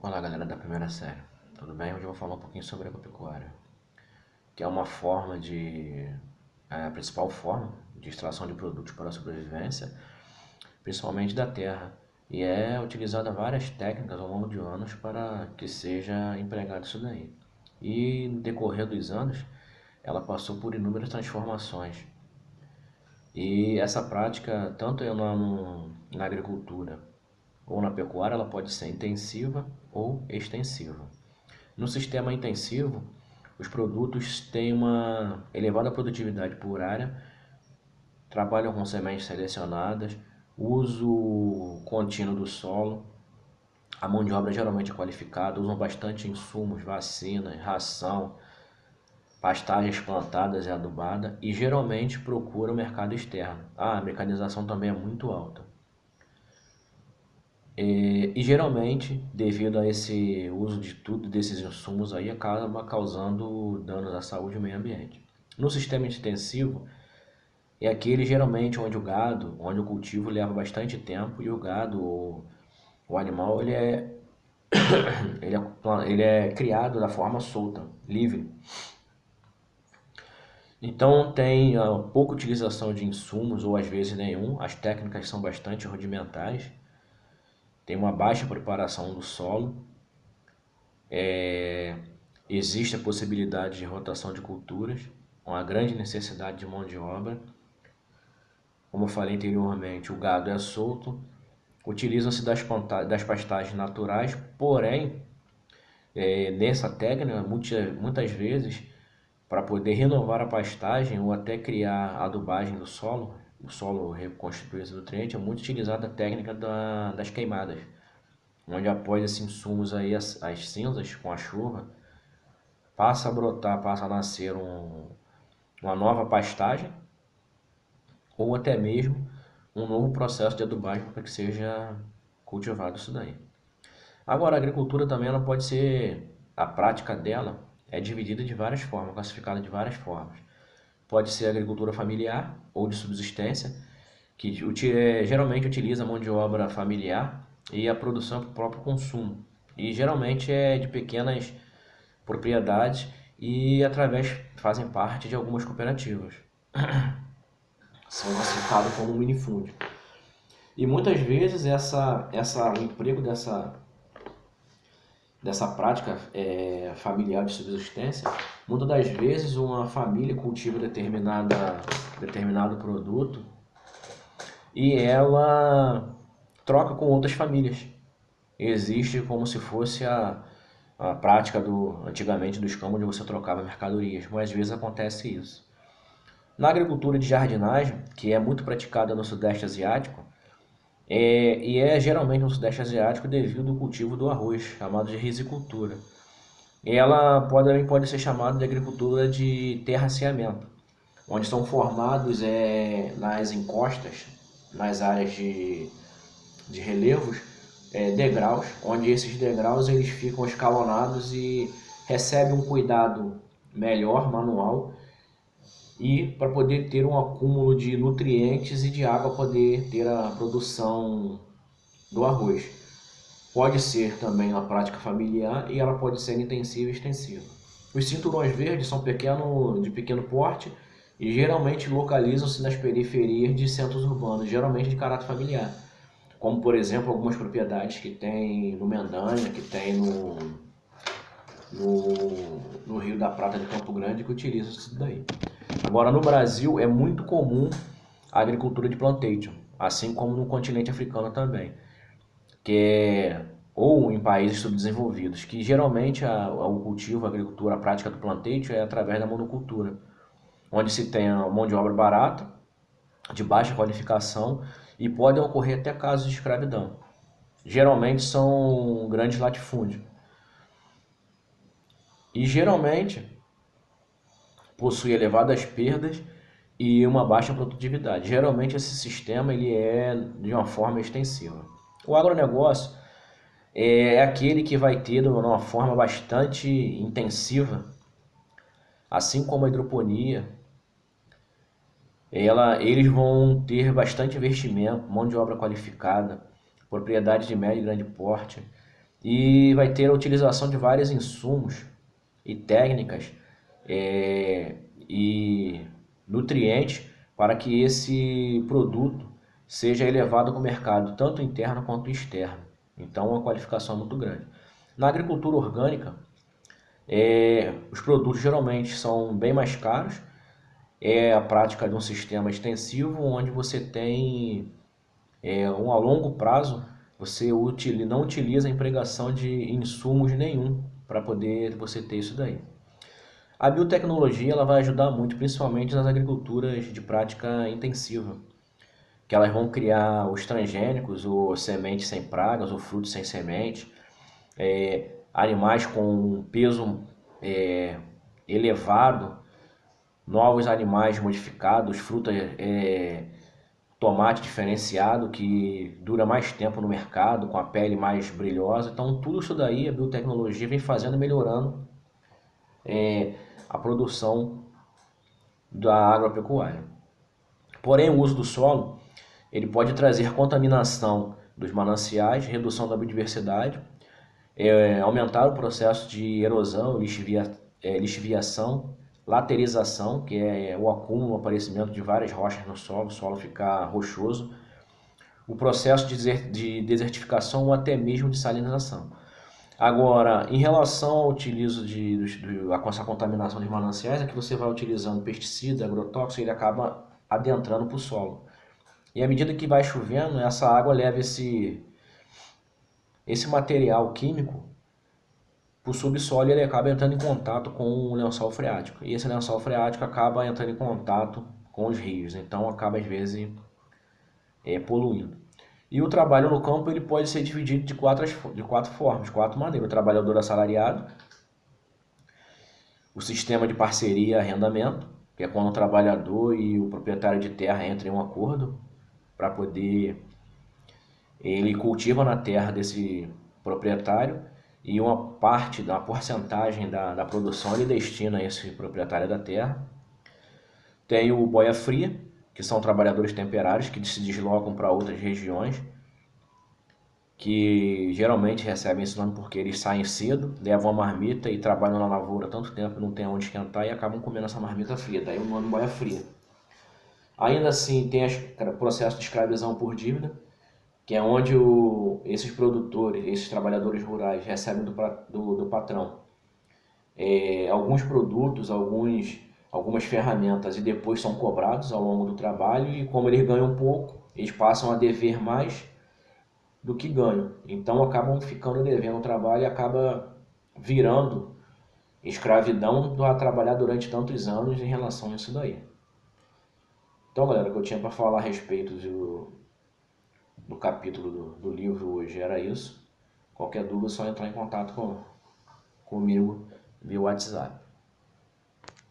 Olá galera da primeira série, tudo bem? Hoje eu vou falar um pouquinho sobre a agropecuária, que é uma forma a principal forma de extração de produtos para a sobrevivência, principalmente da terra, e é utilizada várias técnicas ao longo de anos para que seja empregado isso daí. E no decorrer dos anos, ela passou por inúmeras transformações, e essa prática, tanto na agricultura ou na pecuária, ela pode ser intensiva ou extensiva. No sistema intensivo, os produtos têm uma elevada produtividade por área, trabalham com sementes selecionadas, uso contínuo do solo, a mão de obra geralmente é qualificada, usam bastante insumos, vacinas, ração, pastagens plantadas e adubada e geralmente procuram o mercado externo. A mecanização também é muito alta. E geralmente, devido a esse uso de tudo desses insumos aí, acaba causando danos à saúde e ao meio ambiente. No sistema extensivo, é aquele geralmente onde o cultivo leva bastante tempo e o gado, o animal, ele é criado da forma solta, livre. Então tem pouca utilização de insumos ou às vezes nenhum, as técnicas são bastante rudimentares, tem uma baixa preparação do solo. Existe a possibilidade de rotação de culturas, uma grande necessidade de mão de obra. Como eu falei anteriormente, o gado é solto, utilizam-se das pastagens naturais, porém, nessa técnica, muitas vezes, para poder renovar a pastagem ou até criar a adubagem do solo, o solo reconstituir esse nutriente, é muito utilizada a técnica das queimadas, onde após esses insumos aí, as cinzas com a chuva, passa a brotar, passa a nascer uma nova pastagem ou até mesmo um novo processo de adubagem para que seja cultivado isso daí. Agora, a agricultura também ela pode ser, a prática dela é dividida de várias formas, classificada de várias formas. Pode ser agricultura familiar ou de subsistência, que geralmente utiliza a mão de obra familiar e a produção para o próprio consumo. E geralmente é de pequenas propriedades e fazem parte de algumas cooperativas. São classificados como minifúndio. E muitas vezes o emprego dessa prática familiar de subsistência, muitas das vezes uma família cultiva determinado produto e ela troca com outras famílias. Existe como se fosse a prática antigamente dos campos onde você trocava mercadorias, mas às vezes acontece isso. Na agricultura de jardinagem, que é muito praticada no Sudeste Asiático, e é geralmente no Sudeste Asiático devido ao cultivo do arroz, chamado de rizicultura. Ela também pode ser chamada de agricultura de terraceamento, onde são formados nas encostas, nas áreas de relevos, degraus, onde esses degraus eles ficam escalonados e recebem um cuidado melhor, manual, e para poder ter um acúmulo de nutrientes e de água poder ter a produção do arroz. Pode ser também uma prática familiar e ela pode ser intensiva e extensiva. Os cinturões verdes são de pequeno porte e geralmente localizam-se nas periferias de centros urbanos, geralmente de caráter familiar, como por exemplo algumas propriedades que tem no Mendanha, que tem no Rio da Prata de Campo Grande, que utilizam isso daí. Agora, no Brasil é muito comum a agricultura de plantation, assim como no continente africano também, ou em países subdesenvolvidos, que geralmente o cultivo, a agricultura, a prática do plantation é através da monocultura, onde se tem a mão de obra barata, de baixa qualificação e podem ocorrer até casos de escravidão. Geralmente são grandes latifúndios. E geralmente possui elevadas perdas e uma baixa produtividade. Geralmente esse sistema ele é de uma forma extensiva. O agronegócio é aquele que vai ter de uma forma bastante intensiva, assim como a hidroponia, eles vão ter bastante investimento, mão de obra qualificada, propriedades de médio e grande porte, e vai ter a utilização de vários insumos e técnicas e nutrientes para que esse produto seja elevado para o mercado, tanto interno quanto externo. Então, uma qualificação muito grande. Na agricultura orgânica, os produtos geralmente são bem mais caros. É a prática de um sistema extensivo onde você tem a longo prazo, você não utiliza a empregação de insumos nenhum para poder você ter isso daí. A biotecnologia ela vai ajudar muito, principalmente nas agriculturas de prática intensiva, que elas vão criar os transgênicos, ou sementes sem pragas, ou frutos sem semente, animais com peso elevado, novos animais modificados, frutas, tomate diferenciado que dura mais tempo no mercado, com a pele mais brilhosa. Então tudo isso daí a biotecnologia vem fazendo, melhorando a produção da agropecuária. Porém, o uso do solo ele pode trazer contaminação dos mananciais, redução da biodiversidade, aumentar o processo de erosão, lixiviação, laterização, que é o acúmulo, o aparecimento de várias rochas no solo, o solo ficar rochoso, o processo de desertificação ou até mesmo de salinização. Agora, em relação ao utilizo com essa contaminação de mananciais, é que você vai utilizando pesticida, agrotóxico, ele acaba adentrando para o solo. E à medida que vai chovendo, essa água leva esse material químico para o subsolo e ele acaba entrando em contato com o lençol freático. E esse lençol freático acaba entrando em contato com os rios, então acaba às vezes poluindo. E o trabalho no campo ele pode ser dividido de quatro formas, de quatro maneiras. O trabalhador assalariado, o sistema de parceria arrendamento, que é quando o trabalhador e o proprietário de terra entram em um acordo para poder... Ele cultiva na terra desse proprietário e uma parte, uma porcentagem da produção ele destina a esse proprietário da terra. Tem o boia fria, que são trabalhadores temporários que se deslocam para outras regiões, que geralmente recebem esse nome porque eles saem cedo, levam a marmita e trabalham na lavoura tanto tempo que não tem onde esquentar e acabam comendo essa marmita fria, daí o nome boia fria. Ainda assim tem o processo de escravidão por dívida, que é onde esses produtores, esses trabalhadores rurais recebem do patrão alguns produtos, algumas ferramentas e depois são cobrados ao longo do trabalho, e como eles ganham pouco, eles passam a dever mais do que ganham. Então acabam ficando devendo o trabalho e acaba virando escravidão a trabalhar durante tantos anos em relação a isso daí. Então, galera, o que eu tinha para falar a respeito do capítulo do livro hoje era isso. Qualquer dúvida é só entrar em contato comigo via WhatsApp.